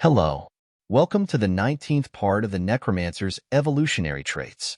Hello. Welcome to the 19th part of the Necromancer's evolutionary traits.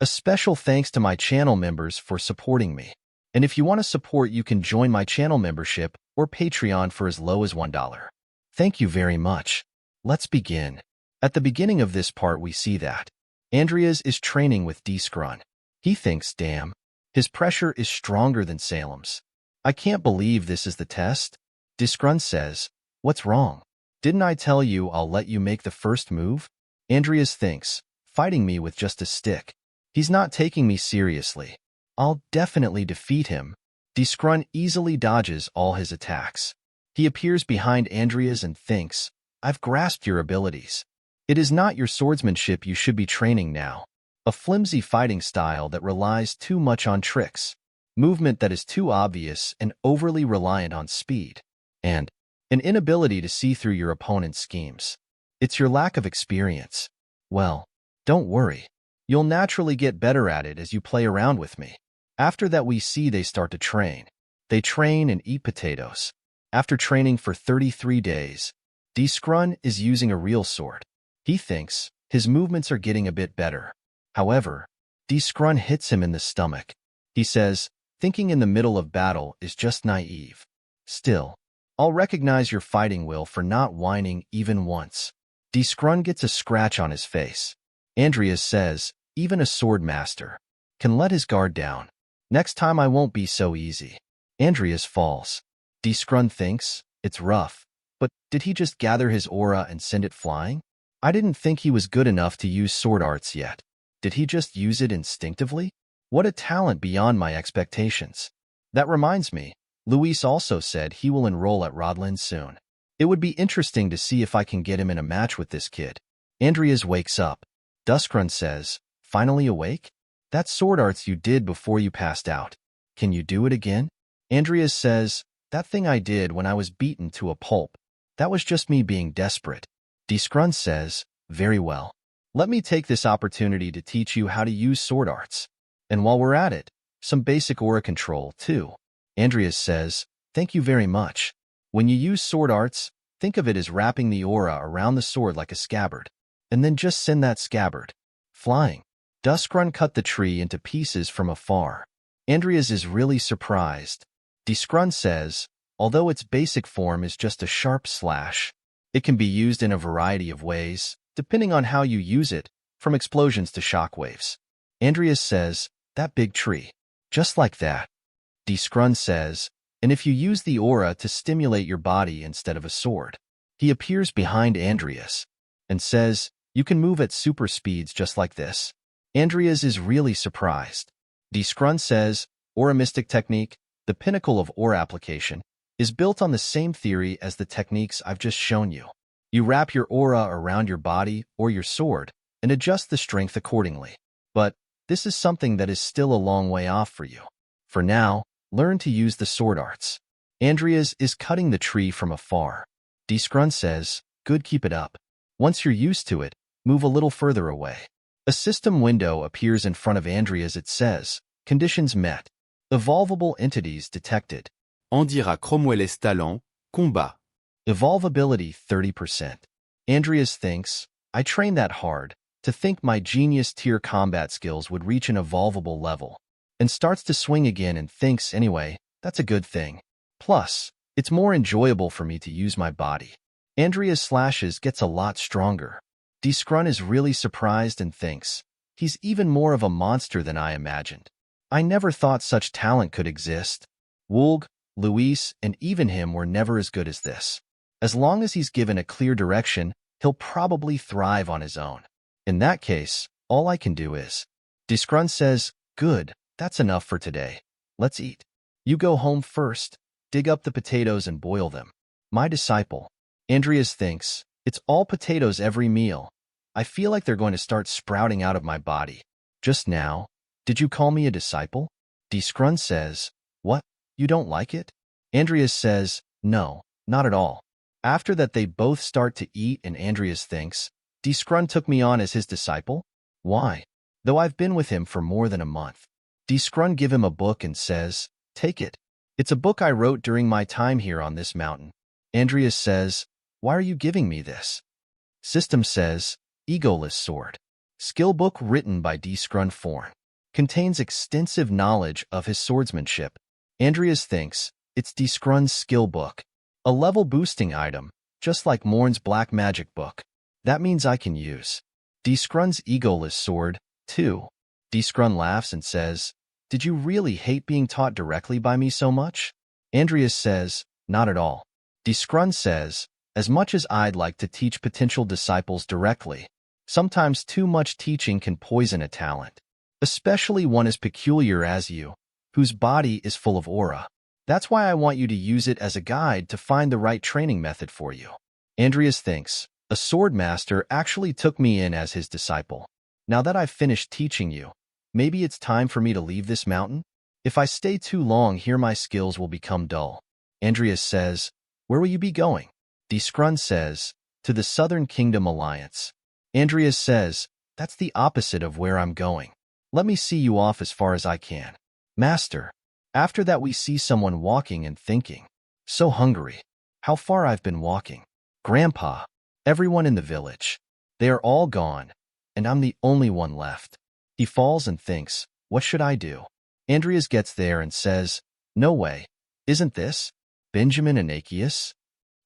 A special thanks to my channel members for supporting me. And if you want to support, you can join my channel membership or Patreon for as low as $1. Thank you very much. Let's begin. At the beginning of this part, we see that Andreas is training with D-Scrun. He thinks, damn, his pressure is stronger than Salem's. I can't believe this is the test. D-Scrun says, what's wrong? Didn't I tell you I'll let you make the first move? Andreas thinks, fighting me with just a stick. He's not taking me seriously. I'll definitely defeat him. D-Scrun easily dodges all his attacks. He appears behind Andreas and thinks, I've grasped your abilities. It is not your swordsmanship you should be training now. A flimsy fighting style that relies too much on tricks, movement that is too obvious and overly reliant on speed, and an inability to see through your opponent's schemes. It's your lack of experience. Well, don't worry. You'll naturally get better at it as you play around with me. After that, we see they start to train. They train and eat potatoes. After training for 33 days, D-Scrun is using a real sword. He thinks his movements are getting a bit better. However, D-Scrun hits him in the stomach. He says, thinking in the middle of battle is just naive. Still, I'll recognize your fighting will for not whining even once. D-Scrun gets a scratch on his face. Andreas says, even a sword master can let his guard down. Next time I won't be so easy. Andreas falls. D-Scrun thinks, it's rough, but did he just gather his aura and send it flying? I didn't think he was good enough to use sword arts yet. Did he just use it instinctively? What a talent beyond my expectations. That reminds me, Luis also said he will enroll at Rodlin soon. It would be interesting to see if I can get him in a match with this kid. Andreas wakes up. D-Scrun says, finally awake? That sword arts you did before you passed out. Can you do it again? Andreas says, that thing I did when I was beaten to a pulp. That was just me being desperate. D-Scrun says, very well. Let me take this opportunity to teach you how to use sword arts. And while we're at it, some basic aura control, too. Andreas says, thank you very much. When you use sword arts, think of it as wrapping the aura around the sword like a scabbard, and then just send that scabbard flying. D-Scrun cut the tree into pieces from afar. Andreas is really surprised. D-Scrun says, although its basic form is just a sharp slash, it can be used in a variety of ways, depending on how you use it, from explosions to shockwaves. Andreas says, that big tree. Just like that. D-Scrun says, and if you use the aura to stimulate your body instead of a sword. He appears behind Andreas and says, you can move at super speeds just like this. Andreas is really surprised. D-Scrun says, Aura Mystic technique, the pinnacle of aura application, is built on the same theory as the techniques I've just shown you. You wrap your aura around your body or your sword and adjust the strength accordingly. But this is something that is still a long way off for you. For now, learn to use the sword arts. Andreas is cutting the tree from afar. D-Scrun says, good, keep it up. Once you're used to it, move a little further away. A system window appears in front of Andreas. It says, conditions met. Evolvable entities detected. On dira Cromwell's talent, combat. Evolvability 30%. Andreas thinks, I trained that hard to think my genius tier combat skills would reach an evolvable level, and starts to swing again and thinks, anyway, that's a good thing. Plus, it's more enjoyable for me to use my body. Andreas' slashes gets a lot stronger. D-Scrun is really surprised and thinks, he's even more of a monster than I imagined. I never thought such talent could exist. Wulg, Luis, and even him were never as good as this. As long as he's given a clear direction, he'll probably thrive on his own. In that case, all I can do is. D-Scrun says, good, that's enough for today. Let's eat. You go home first, dig up the potatoes and boil them. My disciple. Andreas thinks, it's all potatoes every meal. I feel like they're going to start sprouting out of my body. Just now, did you call me a disciple? D-Scrun says, what, you don't like it? Andreas says, no, not at all. After that, they both start to eat and Andreas thinks, D-Scrun took me on as his disciple? Why? Though I've been with him for more than a month. D-Scrun give him a book and says, take it. It's a book I wrote during my time here on this mountain. Andreas says, Why are you giving me this? System says, egoless sword. Skill book written by Scrun Forn. Contains extensive knowledge of his swordsmanship. Andreas thinks it's Scrun's skill book. A level boosting item, just like Morn's black magic book. That means I can use Scrun's egoless sword, too. Scrun laughs and says, did you really hate being taught directly by me so much? Andreas says, not at all. Scrun says, as much as I'd like to teach potential disciples directly, sometimes too much teaching can poison a talent, especially one as peculiar as you, whose body is full of aura. That's why I want you to use it as a guide to find the right training method for you. Andreas thinks, a sword master actually took me in as his disciple. Now that I've finished teaching you, maybe it's time for me to leave this mountain? If I stay too long here, my skills will become dull. Andreas says, where will you be going? Scrun says, to the Southern Kingdom Alliance. Andreas says, that's the opposite of where I'm going. Let me see you off as far as I can. Master. After that we see someone walking and thinking, so hungry. How far I've been walking. Grandpa. Everyone in the village. They are all gone, and I'm the only one left. He falls and thinks, what should I do? Andreas gets there and says, no way. Isn't this Benjamin Anakius?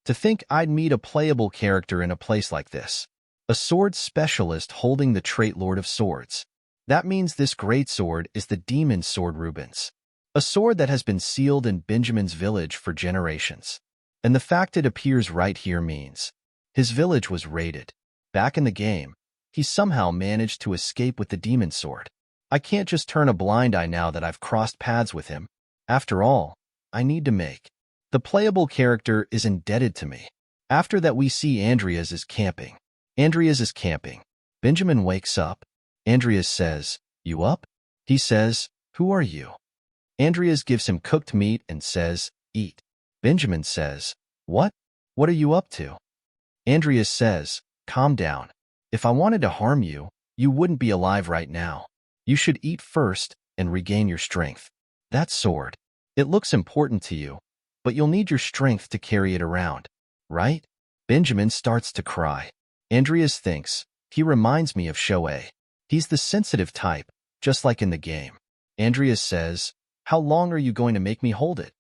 To think I'd meet a playable character in a place like this. A sword specialist holding the trait Lord of Swords. That means this great sword is the demon sword Rubens. A sword that has been sealed in Benjamin's village for generations. And the fact it appears right here means his village was raided. Back in the game, he somehow managed to escape with the demon sword. I can't just turn a blind eye now that I've crossed paths with him. After all, I need to make the playable character is indebted to me. After that we see Andreas is camping. Andreas is camping. Benjamin wakes up. Andreas says, you up? He says, who are you? Andreas gives him cooked meat and says, eat. Benjamin says, what? What are you up to? Andreas says, calm down. If I wanted to harm you, you wouldn't be alive right now. You should eat first and regain your strength. That sword. It looks important to you, but you'll need your strength to carry it around, right? Benjamin starts to cry. Andreas thinks, he reminds me of Shoei. He's the sensitive type, just like in the game. Andreas says, how long are you going to make me hold it?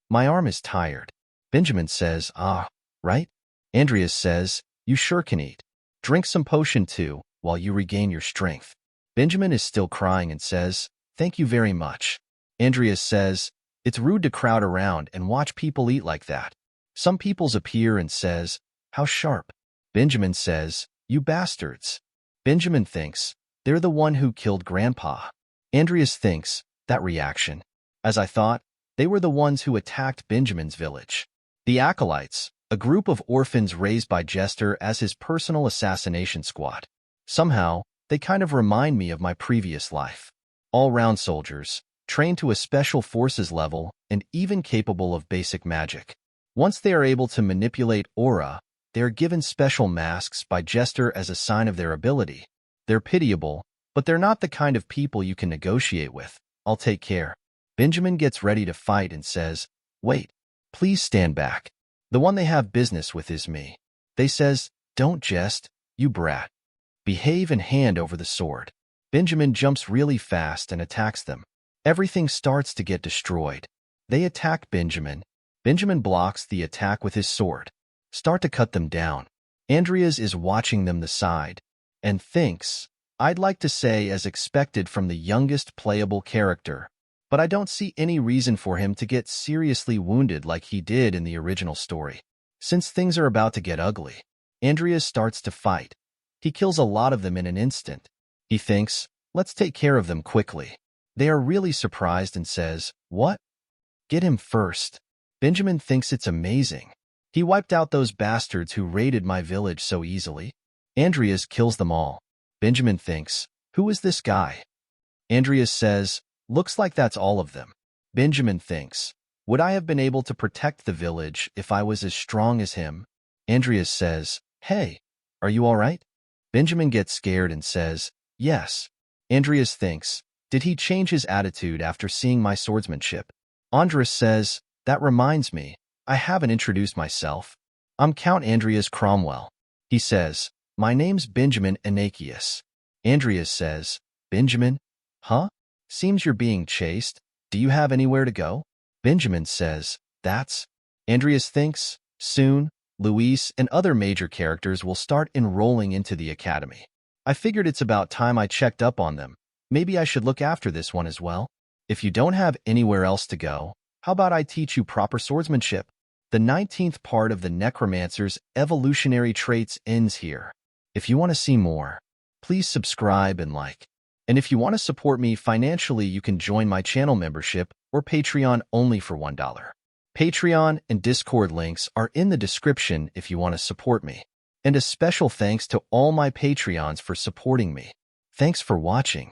My arm is tired. Benjamin says, right? Andreas says, you sure can eat. Drink some potion too, while you regain your strength. Benjamin is still crying and says, thank you very much. Andreas says, it's rude to crowd around and watch people eat like that. Some peoples appear and says, how sharp. Benjamin says, you bastards. Benjamin thinks, they're the one who killed Grandpa. Andreas thinks, that reaction. As I thought, they were the ones who attacked Benjamin's village. The Acolytes, a group of orphans raised by Jester as his personal assassination squad. Somehow, they kind of remind me of my previous life. All-round soldiers, trained to a special forces level and even capable of basic magic. Once they are able to manipulate aura, they are given special masks by Jester as a sign of their ability. They're pitiable, but they're not the kind of people you can negotiate with. I'll take care. Benjamin gets ready to fight and says, wait, please stand back. The one they have business with is me. They says, don't jest, you brat. Behave and hand over the sword. Benjamin jumps really fast and attacks them. Everything starts to get destroyed. They attack Benjamin. Benjamin blocks the attack with his sword. Start to cut them down. Andreas is watching them the side and thinks, I'd like to say as expected from the youngest playable character, but I don't see any reason for him to get seriously wounded like he did in the original story. Since things are about to get ugly, Andreas starts to fight. He kills a lot of them in an instant. He thinks, let's take care of them quickly. They are really surprised and says, what? Get him first. Benjamin thinks it's amazing. He wiped out those bastards who raided my village so easily. Andreas kills them all. Benjamin thinks, who is this guy? Andreas says, looks like that's all of them. Benjamin thinks, would I have been able to protect the village if I was as strong as him? Andreas says, hey, are you all right? Benjamin gets scared and says, yes. Andreas thinks, did he change his attitude after seeing my swordsmanship? Andreas says, that reminds me, I haven't introduced myself. I'm Count Andreas Cromwell. He says, my name's Benjamin Anakius. Andreas says, Benjamin? Huh? Seems you're being chased. Do you have anywhere to go? Benjamin says, that's. Andreas thinks, soon, Luis and other major characters will start enrolling into the academy. I figured it's about time I checked up on them. Maybe I should look after this one as well. If you don't have anywhere else to go, how about I teach you proper swordsmanship? The 19th part of the necromancer's evolutionary traits ends here. If you want to see more, please subscribe and like. And if you want to support me financially, you can join my channel membership or Patreon only for $1. Patreon and Discord links are in the description if you want to support me. And a special thanks to all my Patreons for supporting me. Thanks for watching.